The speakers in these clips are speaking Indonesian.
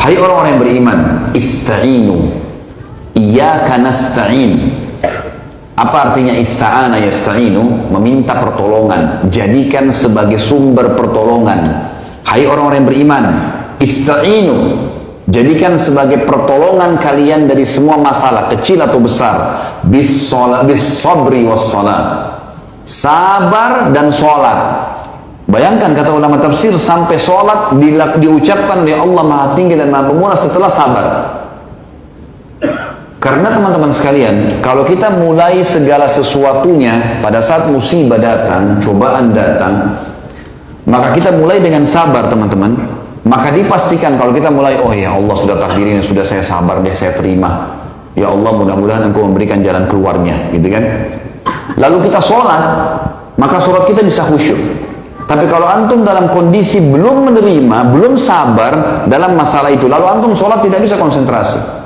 Hai orang-orang yang beriman, ista'inu, iyyaka nasta'in. Apa artinya ista'ana yasta'inu? Meminta pertolongan, jadikan sebagai sumber pertolongan. Hai orang-orang yang beriman, ista'inu, jadikan sebagai pertolongan kalian dari semua masalah, kecil atau besar. Bis sabri was salat. Sabar dan sholat. Bayangkan kata ulama tafsir, sampai sholat diucapkan oleh Allah Maha Tinggi dan Maha Pemurah setelah sabar. Karena teman-teman sekalian, kalau kita mulai segala sesuatunya pada saat musibah datang, cobaan datang, maka kita mulai dengan sabar teman-teman. Maka dipastikan kalau kita mulai, oh ya Allah sudah takdirin, sudah saya sabar deh, saya terima. Ya Allah mudah-mudahan Engkau memberikan jalan keluarnya, gitu kan? Lalu kita sholat, maka sholat kita bisa khusyuk. Tapi kalau antum dalam kondisi belum menerima, belum sabar dalam masalah itu, lalu antum sholat tidak bisa konsentrasi.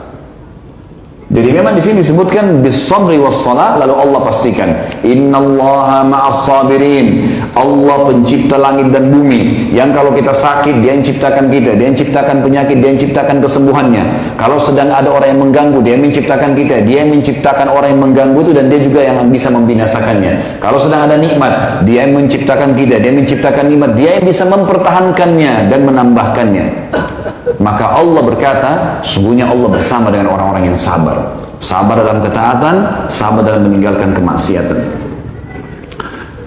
Jadi memang di sini disebutkan bis sabri was salat, lalu Allah pastikan innallaha ma'as sabirin. Allah pencipta langit dan bumi, yang kalau kita sakit dia yang ciptakan kita, dia yang ciptakan penyakit, dia yang ciptakan kesembuhannya. Kalau sedang ada orang yang mengganggu, dia yang menciptakan kita, dia yang menciptakan orang yang mengganggu itu, dan dia juga yang bisa membinasakannya. Kalau sedang ada nikmat, dia yang menciptakan kita, dia yang menciptakan nikmat, dia yang bisa mempertahankannya dan menambahkannya. Maka Allah berkata, sungguhnya Allah bersama dengan orang-orang yang sabar. Sabar dalam ketaatan, sabar dalam meninggalkan kemaksiatan.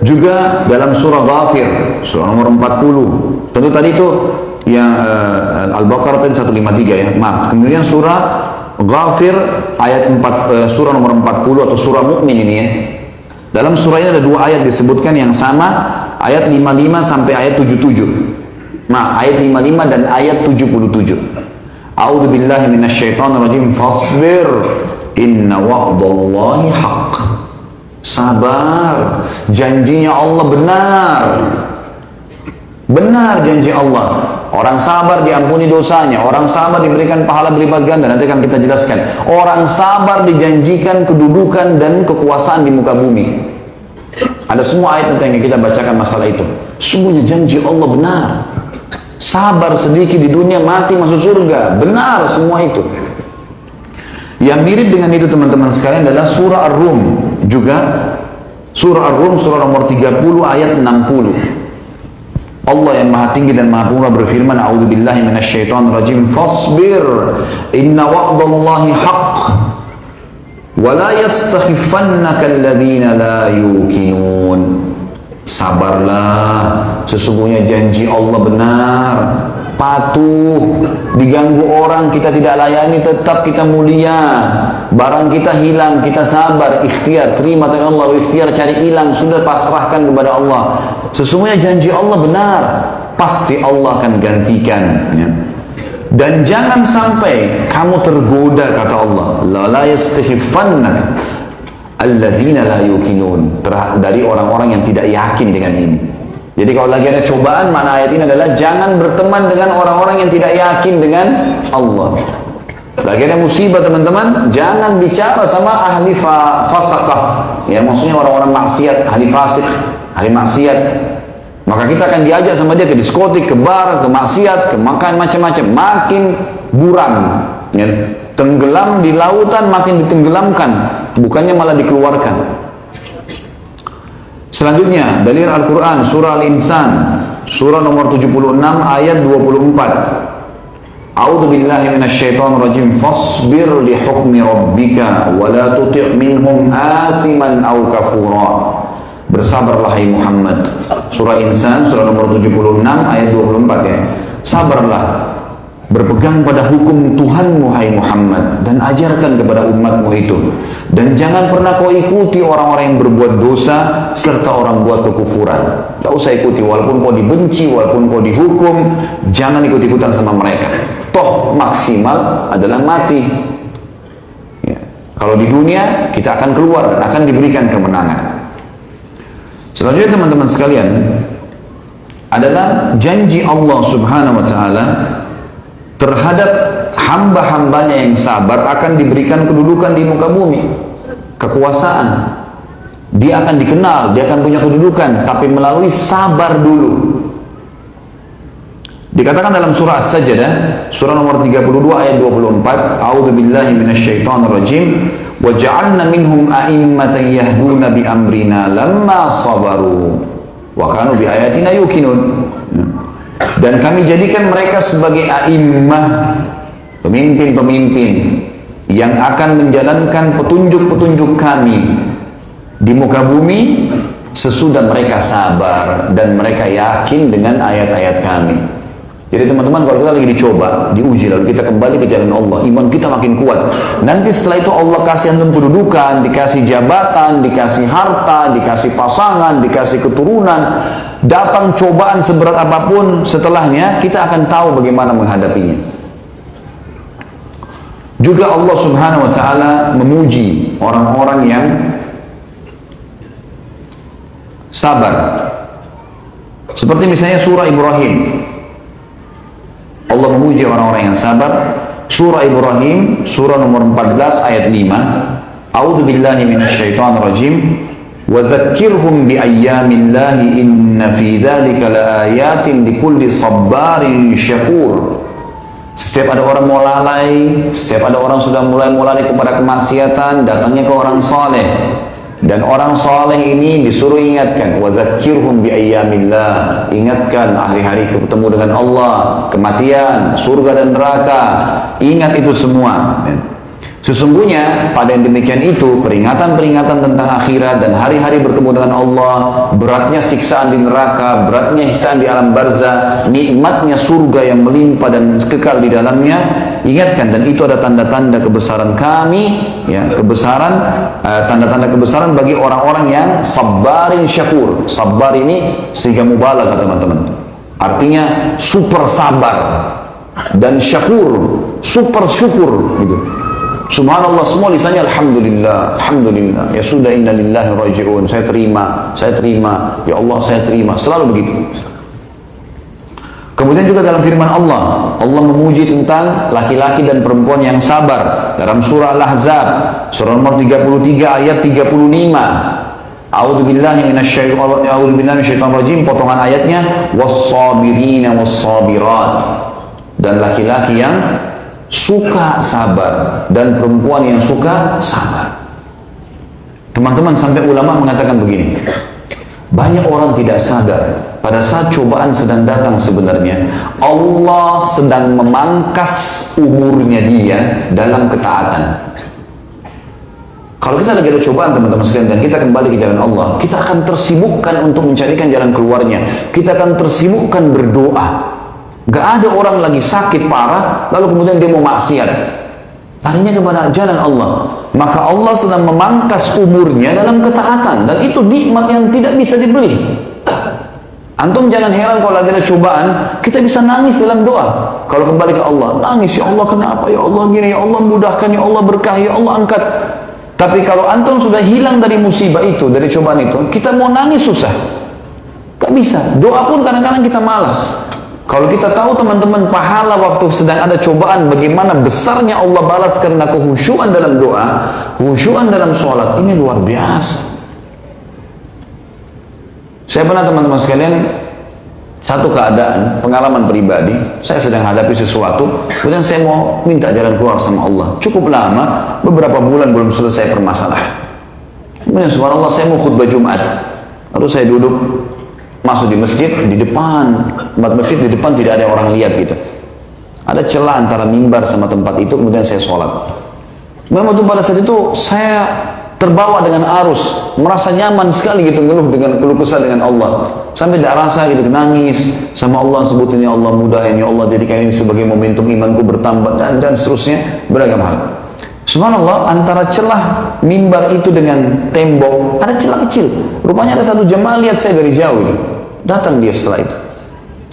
Juga dalam surah Ghafir, surah nomor 40. Tentu tadi itu yang Al-Baqarah tadi 153 ya. Maaf. Kemudian surah Ghafir ayat 4, surah nomor 40 atau surah Mukmin ini ya. Dalam surah ini ada dua ayat disebutkan yang sama, ayat 55 sampai ayat 77. Nah, ayat 55 dan ayat 77. A'udzu billahi minasyaitonir rajim. Fasbir inna wa'dallahi haqq. Sabar, janjinya Allah benar. Benar janji Allah. Orang sabar diampuni dosanya, orang sabar diberikan pahala berlipat ganda. Nanti akan kita jelaskan. Orang sabar dijanjikan kedudukan dan kekuasaan di muka bumi. Ada semua ayat yang kita bacakan masalah itu. Sungguhnya janji Allah benar. Sabar sedikit di dunia, mati masuk surga. Benar semua itu. Yang mirip dengan itu teman-teman sekalian adalah surah Ar-Rum. Juga surah Ar-Rum, surah nomor 30 ayat 60. Allah yang Maha Tinggi dan Maha Pemurah berfirman, A'udzu billahi minasyaitonir rajim. Fasbir inna wa'dallahi haqq wa la yastakhifannaka alladhina la yuqinun. Sabarlah, sesungguhnya janji Allah benar. Patuh, diganggu orang kita tidak layani, tetap kita mulia. Barang kita hilang, kita sabar, ikhtiar, terima dari Allah, ikhtiar cari hilang, sudah pasrahkan kepada Allah. Sesungguhnya janji Allah benar, pasti Allah akan gantikan ya. Dan jangan sampai kamu tergoda, kata Allah, la yastakhifannaka alladzina la yuqinun, dari orang-orang yang tidak yakin dengan ini. Jadi kalau lagi ada cobaan, mana ayat ini adalah jangan berteman dengan orang-orang yang tidak yakin dengan Allah. Lagi ada musibah teman-teman, jangan bicara sama ahli fasaqah, ya maksudnya orang-orang maksiat, ahli fasik, ahli maksiat. Maka kita akan diajak sama dia ke diskotik, ke bar, ke maksiat, ke makan macam-macam, makin buram ya. Tenggelam di lautan, makin ditenggelamkan, bukannya malah dikeluarkan. Selanjutnya dalil Al-Quran, surah Al-Insan, surah nomor 76 ayat 24. A'udzu billahi minasyaitonir rajim. Fasbir li hukmi rabbika wa la tuti' minhum athiman aw kafura. Bersabarlah hai Muhammad. Surah Insan, surah nomor 76 ayat 24 ya. Sabarlah, berpegang pada hukum Tuhanmu hai Muhammad, dan ajarkan kepada umatmu itu, dan jangan pernah kau ikuti orang-orang yang berbuat dosa serta orang buat kekufuran. Tak usah ikuti, walaupun kau dibenci, walaupun kau dihukum, jangan ikut-ikutan sama mereka. Toh maksimal adalah mati ya. Kalau di dunia kita akan keluar dan akan diberikan kemenangan. Selanjutnya teman-teman sekalian adalah janji Allah subhanahu wa ta'ala terhadap hamba-hambanya yang sabar akan diberikan kedudukan di muka bumi, kekuasaan. Dia akan dikenal, dia akan punya kedudukan, tapi melalui sabar dulu. Dikatakan dalam surah As-Sajdah, surah nomor 32 ayat 24, A'udzubillahi minasyaitonirrajim, wa ja'alna minhum a'immatan yahduna bi amrina lamma sabaru wa kanu bi ayatina yuqinun. Dan kami jadikan mereka sebagai a'immah, pemimpin-pemimpin yang akan menjalankan petunjuk-petunjuk kami di muka bumi sesudah mereka sabar dan mereka yakin dengan ayat-ayat kami. Jadi teman-teman, kalau kita lagi dicoba, diuji, lalu kita kembali ke jalan Allah, iman kita makin kuat. Nanti setelah itu Allah kasih antum kedudukan, dikasih jabatan, dikasih harta, dikasih pasangan, dikasih keturunan. Datang cobaan seberat apapun setelahnya, kita akan tahu bagaimana menghadapinya. Juga Allah Subhanahu wa Ta'ala memuji orang-orang yang sabar. Seperti misalnya surah Ibrahim. Allah memuji orang-orang yang sabar. Surah Ibrahim, surah nomor 14 ayat 5. A'udzu billahi minasyaitonir rajim. Wa dzakkirhum bi ayyamillahi inna fi dzalika laayatin likulli sabbarin syakur. Setiap ada orang mau lalai, setiap ada orang sudah mulai kepada kemaksiatan, datangnya ke orang saleh. Dan orang saleh ini disuruh ingatkan, wa dzakkirhum bi ayyamillah, ingatkan hari-hari ketemu dengan Allah, kematian, surga dan neraka, ingat itu semua. Sesungguhnya pada yang demikian itu, peringatan-peringatan tentang akhirat dan hari-hari bertemu dengan Allah, beratnya siksaan di neraka, beratnya siksaan di alam barzah, nikmatnya surga yang melimpah dan kekal di dalamnya, ingatkan. Dan itu ada tanda-tanda kebesaran kami, ya, kebesaran, tanda-tanda kebesaran bagi orang-orang yang sabarin syakur. Sabar ini sehingga mubalagah teman-teman, artinya super sabar, dan syakur, super syukur gitu. Subhanallah, semua lisannya alhamdulillah, alhamdulillah, ya sudah, inna lillahi raji'un, saya terima, ya Allah saya terima, selalu begitu. Kemudian juga dalam firman Allah, Allah memuji tentang laki-laki dan perempuan yang sabar dalam surah Al-Ahzab, surah nomor 33 ayat 35. A'udzubillahi minasyaitonir rajim, potongan ayatnya, was-sabirina was-sabirat, dan laki-laki yang suka sabar dan perempuan yang suka sabar. Teman-teman, sampai ulama mengatakan begini, banyak orang tidak sadar pada saat cobaan sedang datang, sebenarnya Allah sedang memangkas umurnya dia dalam ketaatan. Kalau kita lagi ada cobaan teman-teman sekalian dan kita kembali ke jalan Allah, kita akan tersibukkan untuk mencarikan jalan keluarnya, kita akan tersibukkan berdoa. Gak ada orang lagi sakit parah lalu kemudian dia mau maksiat, larinya kepada jalan Allah. Maka Allah sedang memangkas umurnya dalam ketaatan, dan itu nikmat yang tidak bisa dibeli. Antum jangan heran kalau lagi ada cobaan kita bisa nangis dalam doa. Kalau kembali ke Allah, nangis, ya Allah kenapa, ya Allah gini, ya Allah mudahkan, ya Allah berkah, ya Allah angkat. Tapi kalau antum sudah hilang dari musibah itu, dari cobaan itu, kita mau nangis susah, gak bisa. Doa pun kadang-kadang kita malas. Kalau kita tahu teman-teman pahala waktu sedang ada cobaan, bagaimana besarnya Allah balas karena kehusyuan dalam doa, kehusyuan dalam sholat, ini luar biasa. Saya pernah teman-teman sekalian, satu keadaan, pengalaman pribadi, saya sedang hadapi sesuatu, kemudian saya mau minta jalan keluar sama Allah. Cukup lama, beberapa bulan belum selesai permasalahan. Kemudian subhanallah, saya mau khutbah Jumat, lalu saya duduk, masuk di masjid, di depan tempat masjid, di depan tidak ada orang lihat gitu, ada celah antara mimbar sama tempat itu, kemudian saya sholat. Memang pada saat itu saya terbawa dengan arus, merasa nyaman sekali gitu, ngeluh dengan keluh kesah dengan Allah, sampai tidak rasa gitu, nangis sama Allah, sebutin ya Allah mudahin, ya Allah jadikan ini sebagai momentum imanku bertambah, dan seterusnya, beragam hal. Subhanallah, antara celah mimbar itu dengan tembok ada celah kecil. Rupanya ada satu jemaah lihat saya dari jauh itu. Datang dia setelah itu.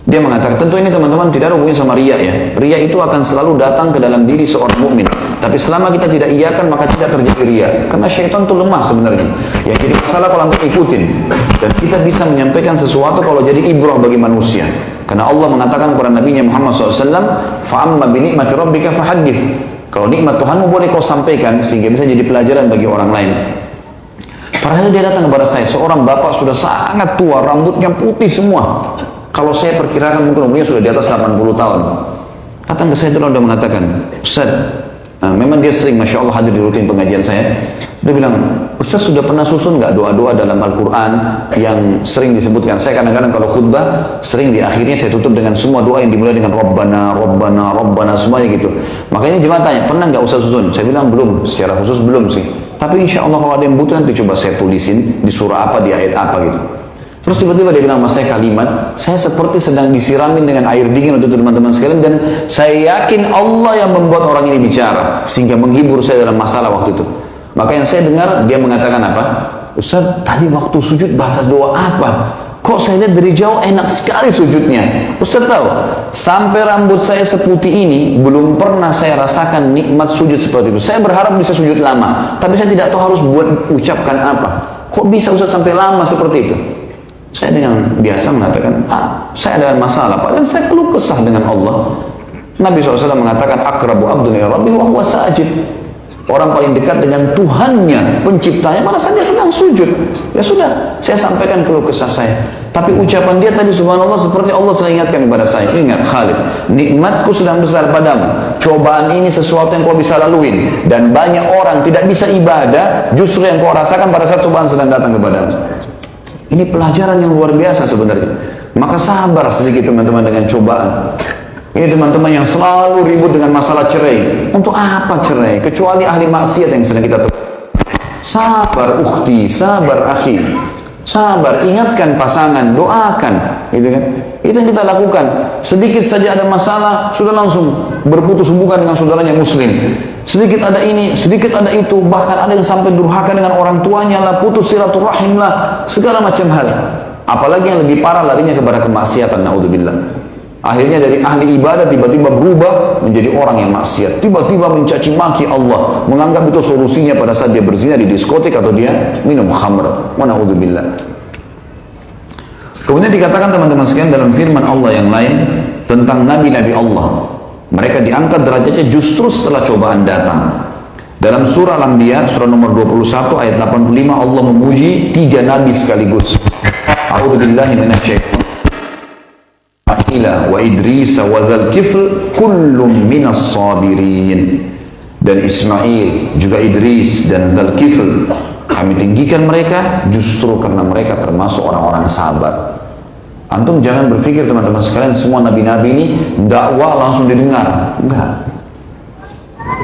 Dia mengatakan, tentu ini teman-teman tidak ada hubungannya sama riya ya. Riya itu akan selalu datang ke dalam diri seorang mukmin. Tapi selama kita tidak iyakan, maka tidak terjadi riya. Karena syaitan itu lemah sebenarnya. Ya, jadi masalah kalau kita ikutin. Dan kita bisa menyampaikan sesuatu kalau jadi ibrah bagi manusia. Karena Allah mengatakan kepada Nabi Muhammad SAW, fa'amma binikmati rabbika fahaddith. Kalau nikmat Tuhanmu boleh kau sampaikan sehingga bisa jadi pelajaran bagi orang lain. Padahal dia datang kepada saya, seorang bapak sudah sangat tua, rambutnya putih semua. Kalau saya perkirakan mungkin umurnya sudah di atas 80 tahun. Datang ke saya itu udah mengatakan, Ustaz, memang dia sering, Masya Allah, hadir di rutin pengajian saya. Dia bilang, Ustaz sudah pernah susun nggak doa-doa dalam Al-Quran yang sering disebutkan? Saya kadang-kadang kalau khutbah, sering di akhirnya saya tutup dengan semua doa yang dimulai dengan Rabbana, Rabbana, Rabbana, semuanya gitu. Makanya jemaah tanya, pernah nggak Ustaz susun? Saya bilang belum, secara khusus belum sih. Tapi insya Allah kalau ada yang butuh nanti coba saya tulisin di surah apa, di ayat apa gitu. Terus tiba-tiba dia bilang sama saya kalimat, saya seperti sedang disiramin dengan air dingin untuk teman-teman sekalian, dan saya yakin Allah yang membuat orang ini bicara sehingga menghibur saya dalam masalah waktu itu. Maka yang saya dengar dia mengatakan apa? Ustaz, tadi waktu sujud baca doa apa? Kok saya lihat dari jauh enak sekali sujudnya. Ustaz tahu, sampai rambut saya seputih ini belum pernah saya rasakan nikmat sujud seperti itu. Saya berharap bisa sujud lama, tapi saya tidak tahu harus ucapkan apa. Kok bisa Ustaz sampai lama seperti itu? Saya dengan biasa mengatakan, saya ada masalah Pak, dan saya keluh kesah dengan Allah. Nabi SAW mengatakan, akrabu abdun ila rabbih wa huwa sajid. Orang paling dekat dengan Tuhannya, penciptanya, pada saat dia sedang sujud. Ya sudah, saya sampaikan keluh kesah saya. Tapi ucapan dia tadi subhanallah seperti Allah selalu ingatkan kepada saya. Ingat Khalid, nikmatku sedang besar padamu. Cobaan ini sesuatu yang kau bisa laluin. Dan banyak orang tidak bisa ibadah, justru yang kau rasakan pada saat cobaan sedang datang kepadamu. Ini pelajaran yang luar biasa sebenarnya. Maka sabar sedikit teman-teman dengan cobaan. Ini teman-teman yang selalu ribut dengan masalah cerai. Untuk apa cerai? Kecuali ahli maksiat yang sedang kita temui. Sabar ukhti, sabar akhi. Sabar, ingatkan pasangan, doakan, gitu kan? Itu yang kita lakukan. Sedikit saja ada masalah, sudah langsung berputus hubungan dengan saudaranya muslim. Sedikit ada ini, sedikit ada itu, bahkan ada yang sampai durhaka dengan orang tuanya lah, putus silaturahim lah, segala macam hal. Apalagi yang lebih parah larinya kepada kemaksiatan, naudzubillah. Akhirnya dari ahli ibadah tiba-tiba berubah menjadi orang yang maksiat. Tiba-tiba mencaci maki Allah, menganggap itu solusinya pada saat dia berzina di diskotik atau dia minum khamr. Wa naudzubillah. Kemudian dikatakan teman-teman sekalian dalam firman Allah yang lain tentang nabi-nabi Allah. Mereka diangkat derajatnya justru setelah cobaan datang. Dalam surah Al-Anbiya, surah nomor 21 ayat 85, Allah memuji 3 nabi sekaligus. A'udzubillahi minasyaitonir wa Idris wa dzal kifl kullum minas sabirin. Dan Ismail juga Idris dan dzal kifl kami tinggikan mereka justru karena mereka termasuk orang-orang sabar. Antum jangan berpikir teman-teman sekalian semua nabi-nabi ini dakwah langsung didengar. Enggak.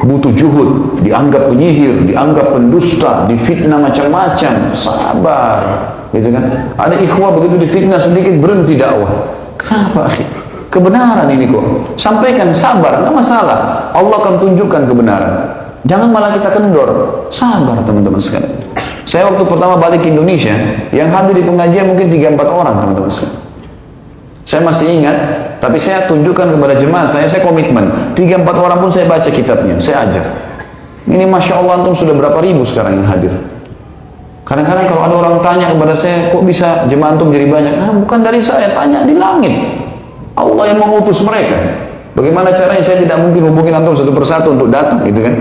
Butuh juhud, dianggap penyihir, dianggap pendusta, difitnah macam-macam. Sabar, gitu kan? Ada ikhwah begitu difitnah sedikit berhenti dakwah. Kenapa akhi? Kebenaran ini kok. Sampaikan, sabar, nggak masalah. Allah akan tunjukkan kebenaran. Jangan malah kita kendor. Sabar teman-teman sekalian. Saya waktu pertama balik ke Indonesia, yang hadir di pengajian mungkin 3-4 orang teman-teman sekalian. Saya masih ingat, tapi saya tunjukkan kepada jemaah saya komitmen. 3-4 orang pun saya baca kitabnya, saya ajar. Ini Masya Allah antum sudah berapa ribu sekarang yang hadir. Kadang-kadang kalau ada orang tanya kepada saya, kok bisa jemaah antum jadi banyak? Bukan dari saya, tanya di langit. Allah yang mengutus mereka. Bagaimana caranya? Saya tidak mungkin hubungin antum satu persatu untuk datang, gitu kan?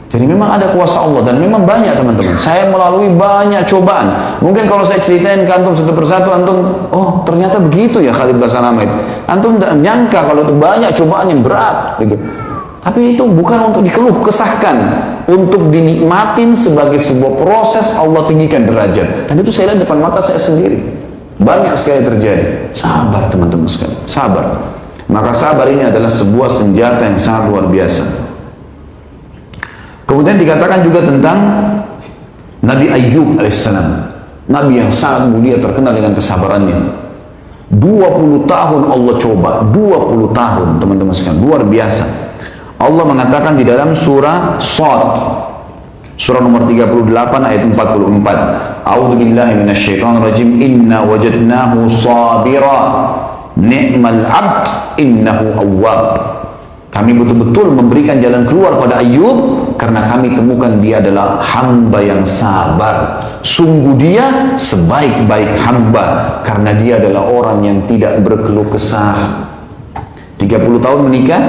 Jadi memang ada kuasa Allah dan memang banyak teman-teman. Saya melalui banyak cobaan. Mungkin kalau saya ceritain ke antum satu persatu, antum, oh ternyata begitu ya Khalid Basanama itu. Antum tidak nyangka kalau itu banyak cobaan yang berat, gitu. Tapi itu bukan untuk dikeluh kesahkan, untuk dinikmatin sebagai sebuah proses Allah tinggikan derajat. Dan itu saya lihat depan mata saya sendiri. Banyak sekali terjadi. Sabar teman-teman sekalian, sabar. Maka sabar ini adalah sebuah senjata yang sangat luar biasa. Kemudian dikatakan juga tentang Nabi Ayyub alaihissalam, Nabi yang sangat mulia terkenal dengan kesabarannya. 20 tahun Allah coba, 20 tahun teman-teman sekalian, luar biasa. Allah mengatakan di dalam surah Shad, surah nomor 38 ayat 44, A'udzubillahi minasyaitonirrajim, inna wajadnahu sabira ni'mal 'abd innahu awwab. Kami betul-betul memberikan jalan keluar pada Ayub karena kami temukan dia adalah hamba yang sabar. Sungguh dia sebaik-baik hamba karena dia adalah orang yang tidak berkeluh kesah. 30 tahun menikah,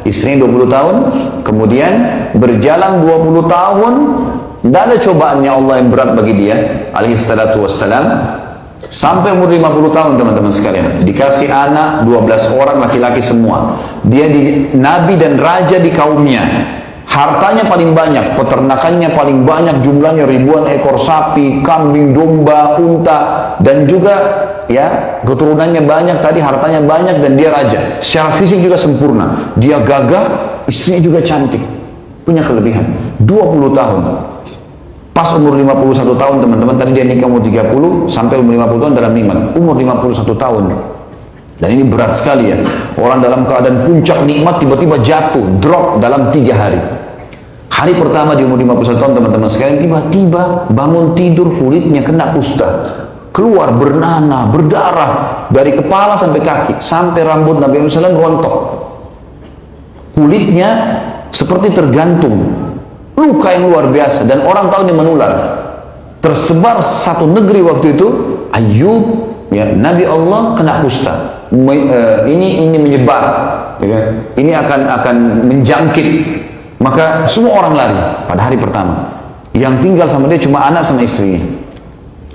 istrinya 20 tahun, kemudian berjalan 20 tahun, tidak ada cobaannya Allah yang berat bagi dia, alaihi salatu wassalam. Sampai umur 50 tahun teman-teman sekalian. Dikasih anak 12 orang laki-laki semua. Dia nabi dan raja di kaumnya. Hartanya paling banyak, peternakannya paling banyak, jumlahnya ribuan ekor sapi, kambing, domba, unta, dan juga ya keturunannya banyak tadi, hartanya banyak, dan dia raja. Secara fisik juga sempurna. Dia gagah, istrinya juga cantik. Punya kelebihan. 20 tahun. Pas umur 51 tahun teman-teman, tadi dia nikah umur 30 sampai umur 50 tahun dalam nikmat. Umur 51 tahun. Dan ini berat sekali ya. Orang dalam keadaan puncak nikmat tiba-tiba jatuh, drop dalam 3 hari. Hari pertama di umur 51 tahun teman-teman sekalian, tiba-tiba bangun tidur kulitnya kena kusta. Keluar bernanah, berdarah dari kepala sampai kaki, sampai rambut Nabi Muhammad SAW rontok. Kulitnya seperti tergantung. Luka yang luar biasa, dan orang tahu ini menular. Tersebar satu negeri waktu itu. Ayub, ya, Nabi Allah kena kusta. Ini menyebar, ya, ini akan menjangkit. Maka semua orang lari pada hari pertama. Yang tinggal sama dia cuma anak sama istrinya.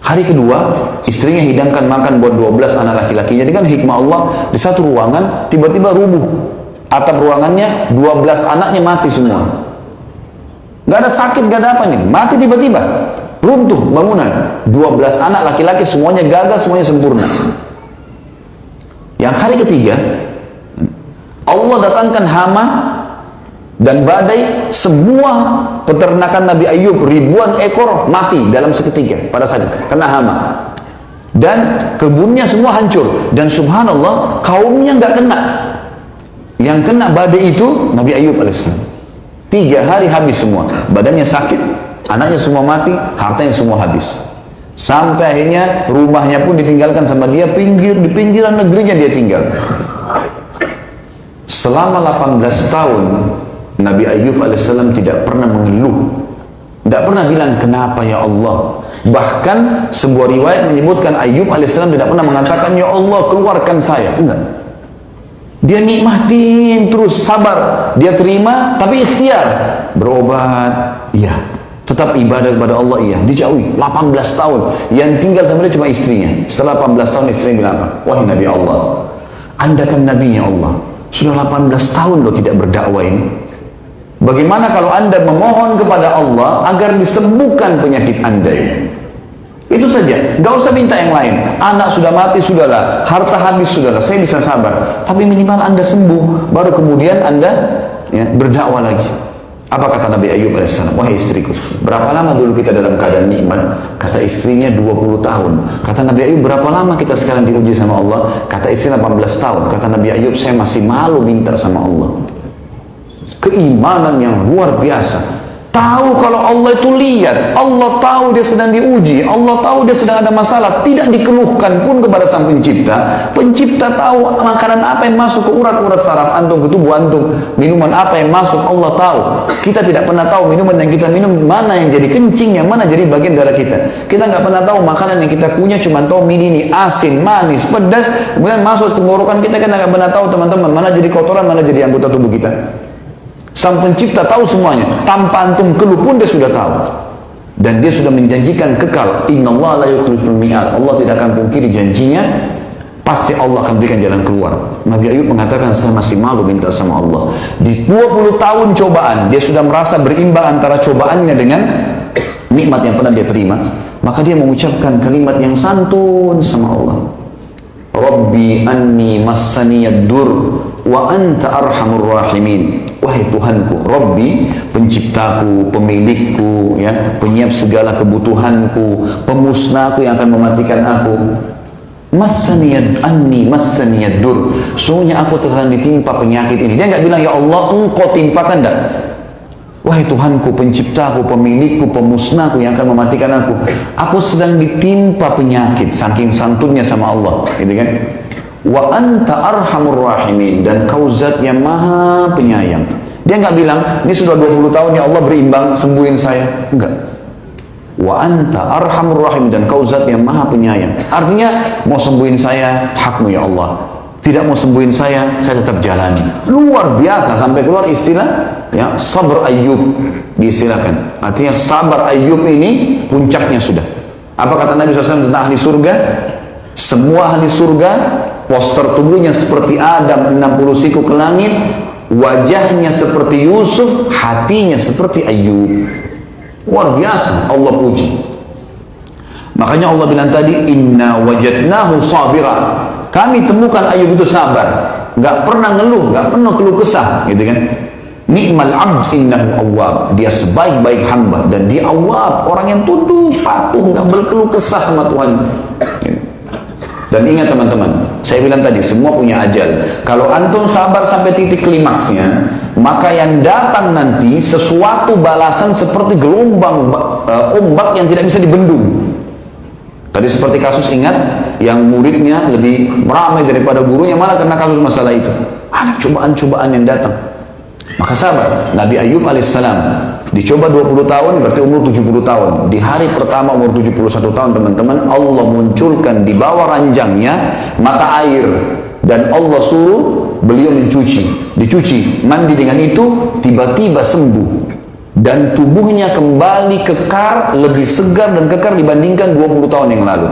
Hari kedua, istrinya hidangkan makan buat 12 anak laki-lakinya. Dengan hikmah Allah, di satu ruangan tiba-tiba rubuh atap ruangannya, 12 anaknya mati semua. Gak ada sakit, gak ada apa nih, mati tiba-tiba, runtuh bangunan. 12 anak laki-laki semuanya gagal, semuanya sempurna. Yang hari ketiga, Allah datangkan hama dan badai, semua peternakan Nabi Ayub ribuan ekor mati dalam seketika pada saat itu, kena hama. Dan kebunnya semua hancur, dan subhanallah kaumnya nggak kena. Yang kena badai itu Nabi Ayub alaihissalam. 3 hari habis semua, badannya sakit, anaknya semua mati, hartanya semua habis. Sampai akhirnya rumahnya pun ditinggalkan sama dia, di pinggiran negerinya dia tinggal. Selama 18 tahun Nabi Ayub alaihissalam tidak pernah mengeluh, tidak pernah bilang kenapa ya Allah. Bahkan sebuah riwayat menyebutkan Ayub alaihissalam tidak pernah mengatakan ya Allah keluarkan saya, enggak. Dia nikmatin terus, sabar, dia terima, tapi ikhtiar, berobat, iya, tetap ibadah kepada Allah, iya, dijauhi 18 tahun, yang tinggal sama dia cuma istrinya. Setelah 18 tahun istrinya bilang apa? Wahai Nabi Allah, Anda kan Nabinya Allah, sudah 18 tahun loh tidak berdakwah ini. Bagaimana kalau Anda memohon kepada Allah agar disembuhkan penyakit Anda ini? Itu saja, nggak usah minta yang lain. Anak sudah mati, sudahlah. Harta habis, sudahlah. Saya bisa sabar. Tapi minimal Anda sembuh, baru kemudian Anda ya, berdakwah lagi. Apa kata Nabi Ayub alaihissalam? Wahai istriku, berapa lama dulu kita dalam keadaan nikmat? Kata istrinya 20 tahun. Kata Nabi Ayub, berapa lama kita sekarang diuji sama Allah? Kata istri 18 tahun. Kata Nabi Ayub, saya masih malu minta sama Allah. Keimanan yang luar biasa. Tahu kalau Allah itu lihat, Allah tahu dia sedang diuji, Allah tahu dia sedang ada masalah, tidak dikeluhkan pun kepada sang pencipta. Pencipta tahu makanan apa yang masuk ke urat-urat saraf antum, ke tubuh antum, minuman apa yang masuk, Allah tahu. Kita tidak pernah tahu minuman yang kita minum mana yang jadi kencing, yang mana jadi bagian darah kita. Kita nggak pernah tahu makanan yang kita punya, cuma tahu ini asin, manis, pedas, kemudian masuk ke tenggorokan kita nggak pernah tahu teman-teman mana jadi kotoran, mana jadi anggota tubuh kita. Sang pencipta tahu semuanya, tanpa antum keluh pun dia sudah tahu. Dan dia sudah menjanjikan kekal. Innallaha la yukhliful mi'ad. Allah tidak akan pungkiri janjinya, pasti Allah akan berikan jalan keluar. Nabi Ayub mengatakan, saya masih malu minta sama Allah. Di 20 tahun cobaan, dia sudah merasa berimbang antara cobaannya dengan nikmat yang pernah dia terima. Maka dia mengucapkan kalimat yang santun sama Allah. Rabbi anni massaniyad dur wa anta arhamur rahimin. Wahai Tuhanku, Rabbi, penciptaku, pemilikku, ya, penyiap segala kebutuhanku, pemusnahku yang akan mematikan aku. Massaniyad dur. Sungguhnya aku telah ditimpa penyakit ini. Dia nggak bilang ya Allah engkau timpakan, enggak. Wahai Tuhanku, penciptaku, pemilikku, pemusnahku yang akan mematikan aku. Aku sedang ditimpa penyakit, saking santunnya sama Allah, gitu kan? Wa anta arhamur rahimin, dan kau zat yang maha penyayang. Dia nggak bilang, ini sudah 20 tahun ya Allah berimbang, sembuhin saya. Enggak. Wa anta arhamur rahim, dan kau zat yang maha penyayang. Artinya, mau sembuhin saya, hakmu ya Allah. Tidak mau sembuhin saya tetap jalani. Luar biasa, sampai keluar istilah ya sabar Ayub, diistilahkan. Artinya sabar Ayub ini puncaknya sudah. Apa kata Nabi SAW tentang ahli surga? Semua ahli surga, poster tubuhnya seperti Adam 60 siku ke langit, wajahnya seperti Yusuf, hatinya seperti Ayub. Luar biasa Allah puji. Makanya Allah bilang tadi, inna wajadnahu sabira. Kami temukan Ayub itu sabar, nggak pernah ngeluh, nggak pernah keluh kesah, gitu kan. Ni'mal abd innahu awwab. Dia sebaik-baik hamba dan dia awwab, orang yang tunduk, patuh, nggak berkeluh kesah sama Tuhan. Dan ingat teman-teman, saya bilang tadi semua punya ajal. Kalau antum sabar sampai titik klimaksnya, maka yang datang nanti sesuatu balasan seperti gelombang ombak yang tidak bisa dibendung. Tadi seperti kasus, ingat yang muridnya lebih ramai daripada gurunya, malah karena kasus masalah itu. Ada cobaan-cobaan yang datang. Maka sabar. Nabi Ayub alaihissalam dicoba 20 tahun, berarti umur 70 tahun. Di hari pertama umur 71 tahun teman-teman, Allah munculkan di bawah ranjangnya mata air. Dan Allah suruh beliau dicuci, mandi dengan itu, tiba-tiba sembuh. Dan tubuhnya kembali kekar, lebih segar dan kekar dibandingkan 20 tahun yang lalu.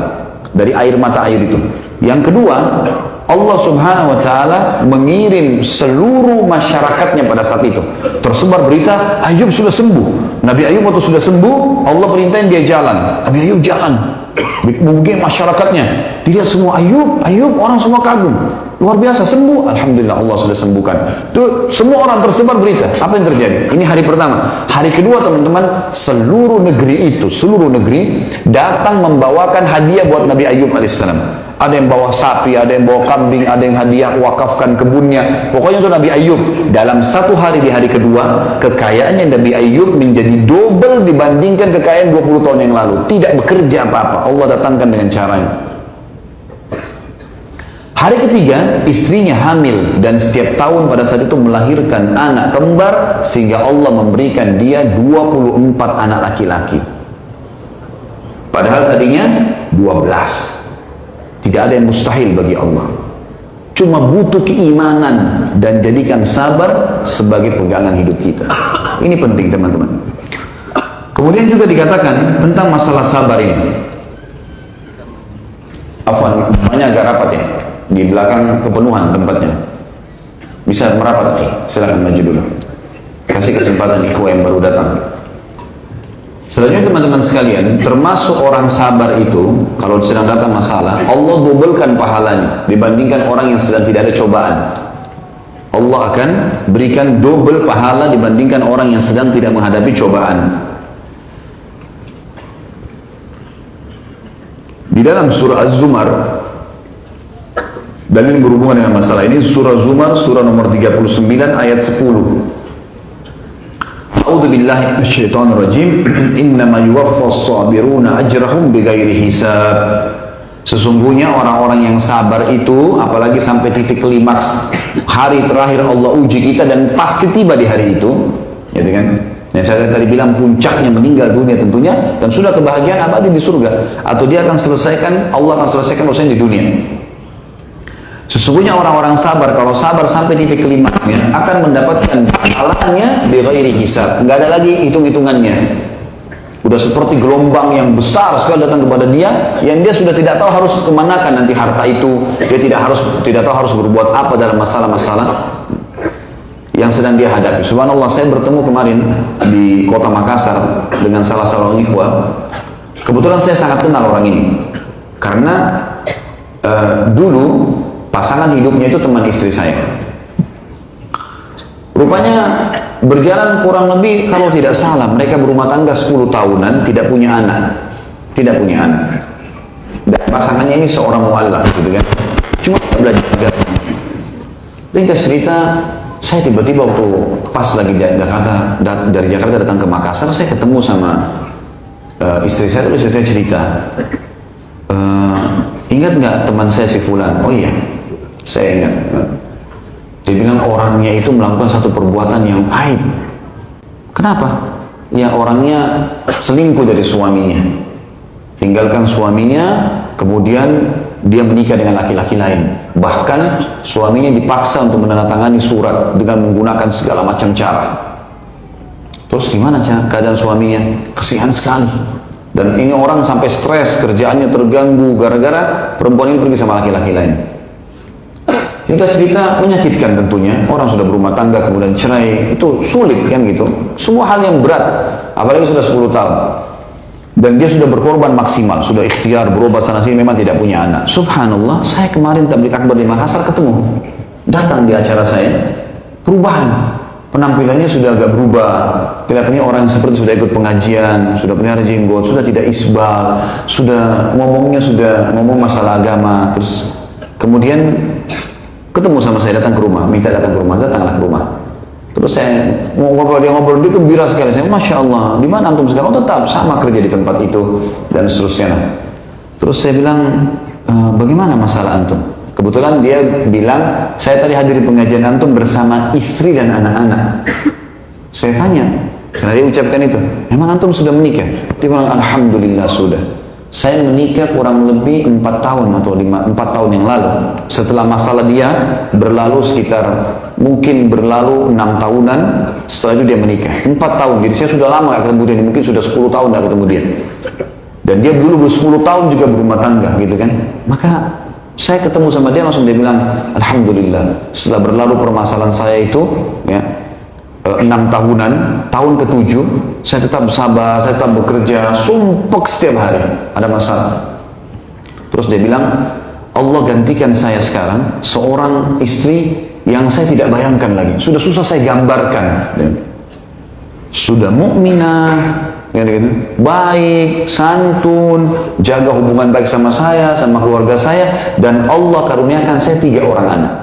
Dari air mata air itu. Yang kedua, Allah subhanahu wa ta'ala mengirim seluruh masyarakatnya pada saat itu. Tersebar berita, Ayub sudah sembuh. Nabi Ayub waktu sudah sembuh, Allah perintahin dia jalan. Nabi Ayub jalan. Mungkin masyarakatnya dilihat semua, Ayub, orang semua kagum. Luar biasa, sembuh. Alhamdulillah Allah sudah sembuhkan. Tuh, semua orang tersebar berita. Apa yang terjadi? Ini hari pertama. Hari kedua teman-teman, seluruh negeri datang membawakan hadiah buat Nabi Ayub alaihissalam. Ada yang bawa sapi, ada yang bawa kambing, ada yang hadiah wakafkan kebunnya. Pokoknya itu Nabi Ayub. Dalam satu hari, di hari kedua, kekayaannya Nabi Ayub menjadi double dibandingkan kekayaan 20 tahun yang lalu. Tidak bekerja apa-apa. Allah datangkan dengan caranya. Hari ketiga, istrinya hamil dan setiap tahun pada saat itu melahirkan anak kembar, sehingga Allah memberikan dia 24 anak laki-laki. Padahal tadinya 12. Tidak ada yang mustahil bagi Allah. Cuma butuh keimanan dan jadikan sabar sebagai pegangan hidup kita. Ini penting teman-teman. Kemudian juga dikatakan tentang masalah sabar ini. Afwan, namanya agak rapat ya. Di belakang kepenuhan tempatnya. Bisa merapat, silakan maju dulu. Kasih kesempatan ikhwah yang baru datang. Selanjutnya teman-teman sekalian, termasuk orang sabar itu, kalau sedang datang masalah, Allah dobelkan pahalanya dibandingkan orang yang sedang tidak ada cobaan. Allah akan berikan double pahala dibandingkan orang yang sedang tidak menghadapi cobaan. Di dalam surah Az-Zumar, dan ini berhubungan dengan masalah ini, surah Zumar, surah nomor 39 ayat 10. A'udzu billahi minasyaitonir rajim. Innama yuwaffas sabiruna ajrahum bighairi hisab. Sesungguhnya orang-orang yang sabar itu, apalagi sampai titik klimaks hari terakhir Allah uji kita dan pasti tiba di hari itu, gitu kan? Yang saya tadi bilang puncaknya meninggal dunia tentunya, dan sudah kebahagiaan abadi di surga, atau dia akan selesaikan, Allah akan selesaikan urusannya di dunia. Sesungguhnya orang-orang sabar, kalau sabar sampai titik kelimaksnya, akan mendapatkan pahalanya bighairi hisab. Nggak ada lagi hitung-hitungannya. Udah seperti gelombang yang besar sekali datang kepada dia, yang dia sudah tidak tahu harus kemanakan nanti harta itu. Dia tidak tahu harus berbuat apa dalam masalah-masalah yang sedang dia hadapi. Subhanallah, saya bertemu kemarin di kota Makassar dengan salah seorang ikhwah. Kebetulan saya sangat kenal orang ini, karena dulu pasangan hidupnya itu teman istri saya. Rupanya berjalan kurang lebih, kalau tidak salah, mereka berumah tangga 10 tahunan, tidak punya anak. Dan pasangannya ini seorang mu'allaf, gitu kan. Cuma belajar agama. Ringkas cerita, saya tiba-tiba waktu pas lagi dari Jakarta datang ke Makassar, saya ketemu sama istri saya, terus istri saya cerita, ingat nggak teman saya si Fulan? Oh iya, saya ingat. Dia bilang orangnya itu melakukan satu perbuatan yang aib. Kenapa? Ya, orangnya selingkuh dari suaminya, tinggalkan suaminya, kemudian dia menikah dengan laki-laki lain. Bahkan suaminya dipaksa untuk menandatangani surat dengan menggunakan segala macam cara. Terus gimana keadaan suaminya? Kasihan sekali. Dan ini orang sampai stres, kerjaannya terganggu gara-gara perempuan ini pergi sama laki-laki lain. Kita cerita menyakitkan tentunya, orang sudah berumah tangga kemudian cerai, itu sulit kan gitu. Semua hal yang berat, apalagi sudah 10 tahun. Dan dia sudah berkorban maksimal, sudah ikhtiar berobat sana sini, memang tidak punya anak. Subhanallah, saya kemarin tabligh akbar di Makassar ketemu, datang di acara saya, perubahan. Penampilannya sudah agak berubah, kelihatannya orang seperti sudah ikut pengajian, sudah pelihara jenggot, sudah tidak isbal, sudah ngomong masalah agama. Terus kemudian ketemu sama saya, datang ke rumah, minta datang ke rumah, datanglah ke rumah. Terus saya ngobrol, dia gembira sekali. Saya, Masya Allah, di mana antum sekarang? Oh, tetap sama kerja di tempat itu dan seterusnya. Terus saya bilang, bagaimana masalah antum? Kebetulan dia bilang, saya tadi hadir di pengajian antum bersama istri dan anak-anak. Saya tanya, karena dia ucapkan itu, emang antum sudah menikah? Dia bilang, Alhamdulillah sudah. Saya menikah kurang lebih 4 tahun atau 4 tahun yang lalu. Setelah masalah dia berlalu sekitar, mungkin berlalu 6 tahunan, setelah itu dia menikah. 4 tahun, jadi saya sudah lama gak ketemu dia, mungkin sudah 10 tahun gak ketemu dia. Dan dia dulu 10 tahun juga berumah tangga gitu kan. Maka saya ketemu sama dia, langsung dia bilang, Alhamdulillah, setelah berlalu permasalahan saya itu, ya, 6 tahunan, tahun ke-7, saya tetap sabar, saya tetap bekerja, sumpek setiap hari, ada masalah. Terus dia bilang, Allah gantikan saya sekarang seorang istri yang saya tidak bayangkan lagi, sudah susah saya gambarkan. Sudah mukminah, baik, santun, jaga hubungan baik sama saya, sama keluarga saya, dan Allah karuniakan saya 3 orang anak.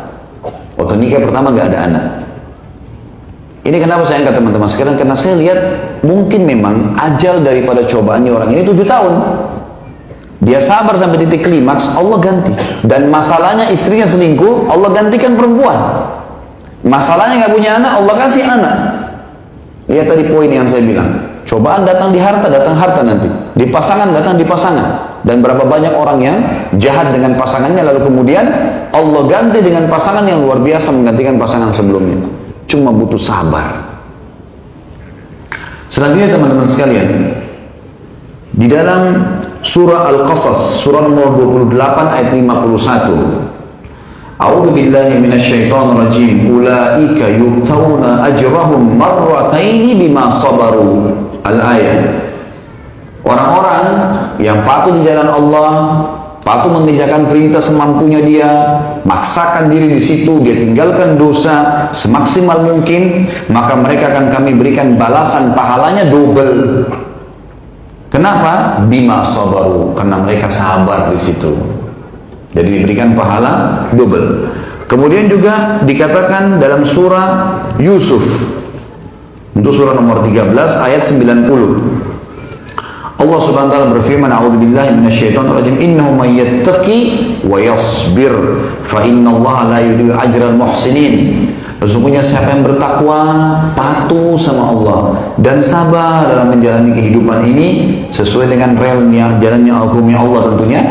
Waktu nikah pertama gak ada anak. Ini kenapa saya angkat teman-teman sekarang, karena saya lihat mungkin memang ajal daripada cobaannya orang ini 7 tahun. Dia sabar sampai titik klimaks, Allah ganti. Dan masalahnya istrinya selingkuh, Allah gantikan perempuan. Masalahnya nggak punya anak, Allah kasih anak. Lihat tadi poin yang saya bilang, cobaan datang di harta, datang harta nanti. Di pasangan, datang di pasangan. Dan berapa banyak orang yang jahat dengan pasangannya, lalu kemudian Allah ganti dengan pasangan yang luar biasa menggantikan pasangan sebelumnya. Cuma butuh sabar. Selanjutnya teman-teman sekalian, di dalam surah Al-Qasas, surah nomor 28 ayat 51, A'udzu billahi minasyaitonir rajim, ulaika yu'tawna ajrahum marrataini bima sabaru. Al-ayat. Orang-orang yang patuh di jalan Allah, patuh mengerjakan perintah semampunya dia, maksakan diri di situ, dia tinggalkan dosa semaksimal mungkin, maka mereka akan kami berikan balasan pahalanya double. Kenapa? Bima sabaru, karena mereka sabar di situ. Jadi diberikan pahala double. Kemudian juga dikatakan dalam surah Yusuf, untuk surah nomor 13 ayat 90. Allah Subhanahu wa taala berfirman, A'udzubillahi minasyaitonir rajim, innahu may yattaqi wa yasbir fa innallaha la yudhi'u ajral muhsinin. Sesungguhnya siapa yang bertakwa, patuh sama Allah dan sabar dalam menjalani kehidupan ini sesuai dengan relnya, jalannya hukumnya Allah tentunya,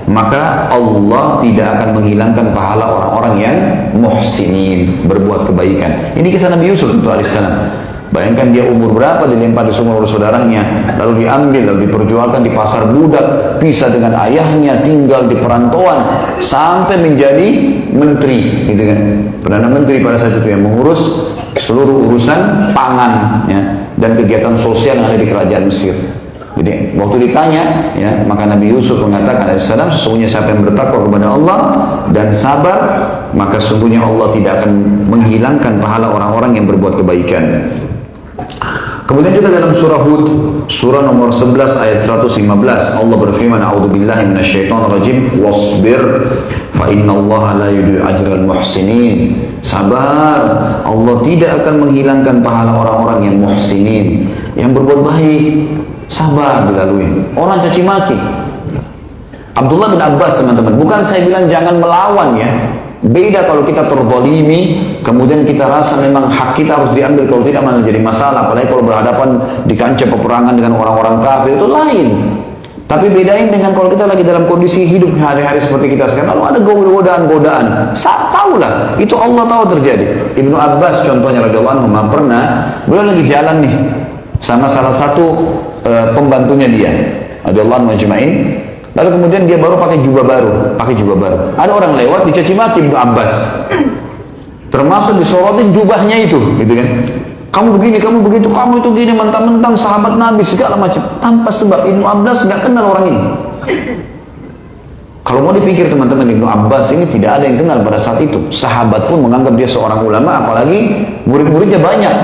maka Allah tidak akan menghilangkan pahala orang-orang yang muhsinin, berbuat kebaikan. Ini kisah Nabi Yusuf alaihissalam. Bayangkan dia umur berapa, dilempar di sumur oleh saudaranya, lalu diambil, lalu diperjualkan di pasar budak, pisah dengan ayahnya, tinggal di perantauan, sampai menjadi menteri, gitu kan? Perdana Menteri pada saat itu yang mengurus seluruh urusan pangan, ya, dan kegiatan sosial yang ada di kerajaan Mesir. Jadi waktu ditanya, ya, maka Nabi Yusuf mengatakan alaihissalam, sesungguhnya siapa yang bertakwa kepada Allah dan sabar, maka sesungguhnya Allah tidak akan menghilangkan pahala orang-orang yang berbuat kebaikan. Kemudian juga dalam surah Hud, surah nomor 11 ayat 115, Allah berfirman, A'udzubillahi minasyaitonir rajim, wasbir fa innallaha la yudhi'u ajral muhsinin. Sabar, Allah tidak akan menghilangkan pahala orang-orang yang muhsinin, yang berbuat baik. Sabar dilalui. Orang caci maki. Abdullah bin Abbas, teman-teman, bukan saya bilang jangan melawan, ya. Beda kalau kita terzalimi, kemudian kita rasa memang hak kita harus diambil, kalau tidak malah jadi masalah. Apalagi kalau berhadapan di kancah peperangan dengan orang-orang kafir, itu lain. Tapi bedain dengan kalau kita lagi dalam kondisi hidup hari-hari seperti kita sekarang, lalu ada godaan-godaan, tahulah, itu Allah tahu terjadi. Ibnu Abbas contohnya radhiyallahu anhu, pernah beliau lagi jalan nih sama salah satu pembantunya dia. radhiyallahu anhu ajma'in. Lalu kemudian dia baru pakai jubah baru. Ada orang lewat dicaci maki Ibnu Abbas. Termasuk disorotin jubahnya itu, gitu kan. Kamu begini, kamu begitu, kamu itu gini, mentang-mentang sahabat Nabi segala macam. Tanpa sebab Ibnu Abbas nggak kenal orang ini. Kalau mau dipikir teman-teman, Ibnu Abbas ini tidak ada yang kenal pada saat itu. Sahabat pun menganggap dia seorang ulama, apalagi murid-muridnya banyak.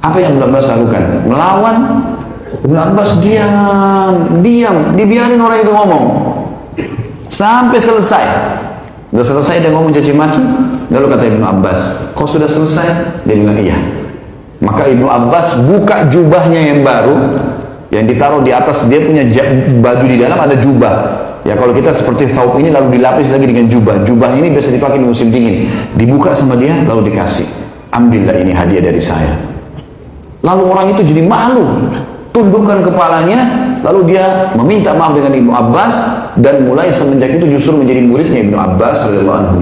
Apa yang Ibnu Abbas lakukan? Melawan. Ibnu Abbas diam, dibiarin orang itu ngomong sampai selesai. Sudah selesai dia ngomong caci maki. Lalu kata Ibnu Abbas, kau sudah selesai? Dia bilang iya. Maka Ibnu Abbas buka jubahnya yang baru, yang ditaruh di atas, dia punya baju di dalam ada jubah. Ya kalau kita seperti thawb ini lalu dilapis lagi dengan jubah. Jubah ini biasa dipakai di musim dingin. Dibuka sama dia lalu dikasih. Ambillah ini hadiah dari saya. Lalu orang itu jadi malu, tundukkan kepalanya, lalu dia meminta maaf dengan Ibnu Abbas, dan mulai semenjak itu justru menjadi muridnya Ibnu Abbas radhiyallahu anhu.